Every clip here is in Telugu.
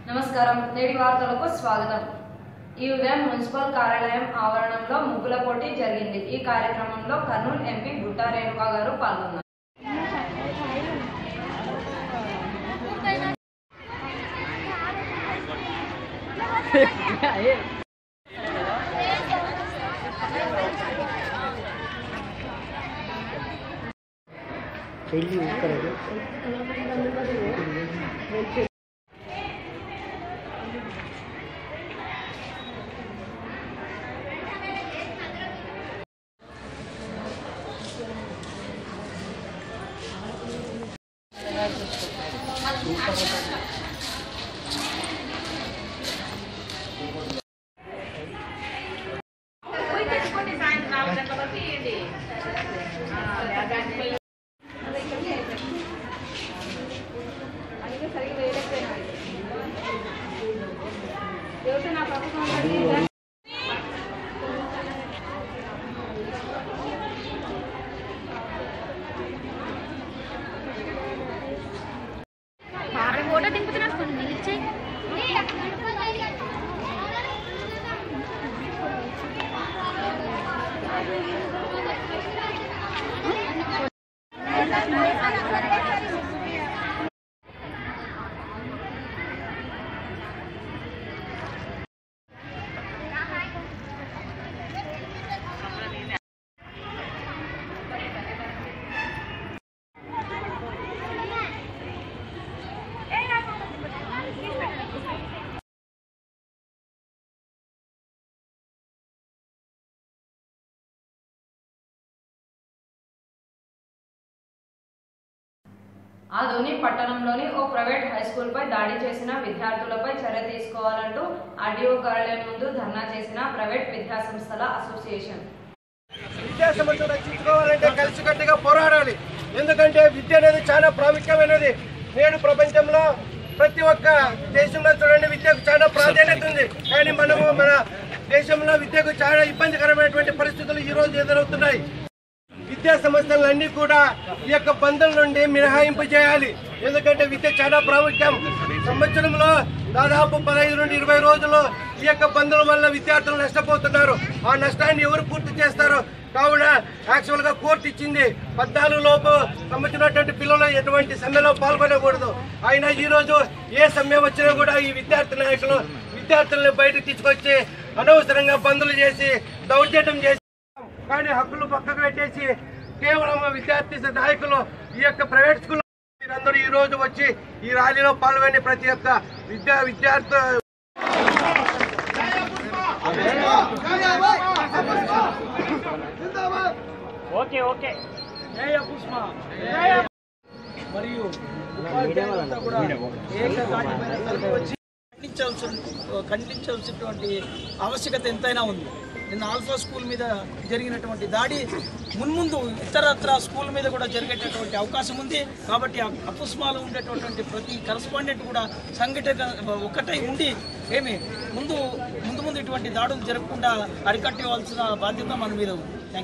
నమస్కారం నేటి వార్తలకు స్వాగతం। ఈ ఉదయం మున్సిపల్ కార్యాలయం ఆవరణంలో ముగ్గుల పోటీ జరిగింది। ఈ కార్యక్రమంలో కర్నూలు ఎంపీ గుట్టా రేణుకా గారు పాల్గొన్నారు। ఆదోని పట్టణంలోని ఓ ప్రైవేట్ హై స్కూల్ పై దాడి చేసిన విద్యార్థులపై చర్య తీసుకోవాలంటూ ఆర్డీఓ కార్యాలయం ముందు ధర్నా చేసిన ప్రైవేట్ విద్యా సంస్థల అసోసియేషన్। విద్యా సమస్యలు రక్షించుకోవాలంటే కలిసికట్టుగా పోరాడాలి। ఎందుకంటే విద్య అనేది చాలా ప్రాముఖ్యమైనది। నేడు ప్రపంచంలో ప్రతి ఒక్క దేశంలో చూడండి విద్యకు చాలా ప్రాధాన్యత ఉంది, కానీ మనము మన దేశంలో విద్యకు చాలా ఇబ్బందికరమైనటువంటి పరిస్థితులు ఈ రోజు ఎదురవుతున్నాయి। విద్యా సంస్థలన్నీ కూడా ఈ యొక్క బంధుల నుండి మినహాయింపు చేయాలి। ఎందుకంటే విద్య చాలా ప్రాముఖ్యం। సంవత్సరంలో దాదాపు 15 నుండి 20 రోజులు ఈ యొక్క బంధుల వల్ల విద్యార్థులు నష్టపోతున్నారు। ఆ నష్టాన్ని ఎవరు పూర్తి చేస్తారు? కావున యాక్చువల్ గా కోర్టు ఇచ్చింది 14 లోపు సంబంధించినటువంటి పిల్లలు ఎటువంటి సమ్మెలో పాల్గొనకూడదు। అయినా ఈ రోజు ఏ సమ్మె వచ్చినా కూడా ఈ విద్యార్థి నాయకులు విద్యార్థులను బయటకు తీసుకొచ్చి అనవసరంగా బంధులు చేసి దౌర్జన్యం చేసి, కానీ హక్కులు పక్కకు పెట్టేసి కేవలం విద్యార్థి నాయకులు ఈ యొక్క ప్రైవేట్ స్కూల్ మీరందరూ ఈ రోజు వచ్చి ఈ ర్యాలీలో పాల్గొని ప్రతి ఒక్క విద్యార్థి మరియు ఉపాధ్యాయులంతా కూడా ఏకదాటిపైన వచ్చి ఖండించాల్సినటువంటి ఆవశ్యకత ఎంతైనా ఉంది। నిన్న ఆల్ఫా స్కూల్ మీద జరిగినటువంటి దాడి మున్ముందు ఇతరత్ర స్కూల్ మీద కూడా జరిగేటటువంటి అవకాశం ఉంది। కాబట్టి అపుస్మాలో ఉండేటటువంటి ప్రతి కరస్పాండెంట్ కూడా సంఘటన ఒక్కటై ఉండి ముందు ఇటువంటి దాడులు జరగకుండా అరికట్టవలసిన బాధ్యత మన మీద ఉంది।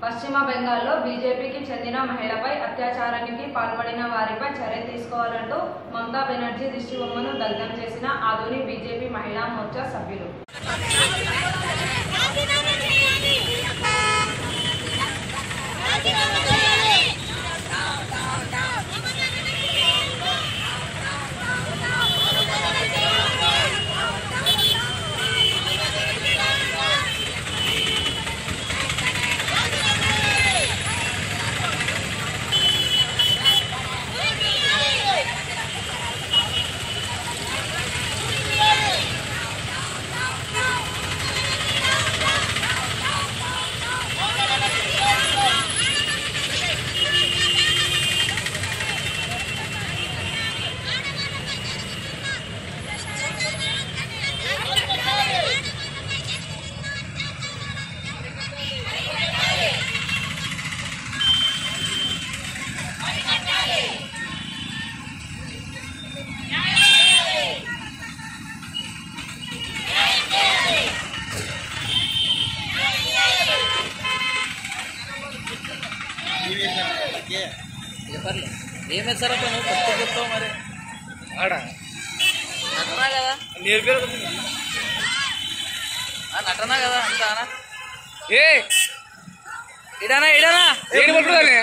పశ్చిమ బెంగాల్లో బీజేపీకి చెందిన మహిళపై అత్యాచారానికి పాల్పడిన వారిపై చర్య తీసుకోవాలంటూ మమతా బెనర్జీ దిష్టిబొమ్మను దగ్ధం చేసిన ఆదోని బీజేపీ మహిళా మోర్చా సభ్యులు। ఏమే సార్ నువ్వు కొత్త చెప్తావు మరి ఆడ నటనా కదా అంతా ఏ ఇడానా ఇడానా ఏడు పట్టుకోవాలి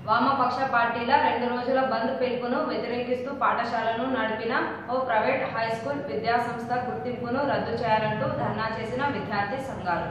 వామపక్ష పార్టీల 2 రోజుల బంద్ పిలుపును వ్యతిరేకిస్తూ పాఠశాలను నడిపిన ఓ ప్రైవేట్ హైస్కూల్ విద్యాసంస్థ గుర్తింపును రద్దు చేయాలంటూ ధర్నా చేసిన విద్యార్థి సంఘాలు.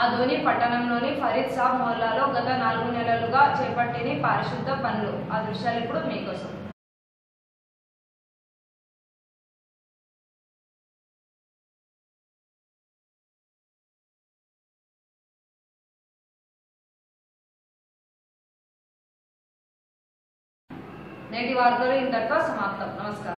ఆదోని పట్టణంలోని ఫరీద్ సాబ్ మొహల్లాలో గత 4 నెలలుగా చేపట్టిన పారిశుద్ధ పనులు. ఆ దృశ్యాలు ఇప్పుడు మీకోసం. నేటి వార్తలు ఇంతటితో సమాప్తం. నమస్కారం.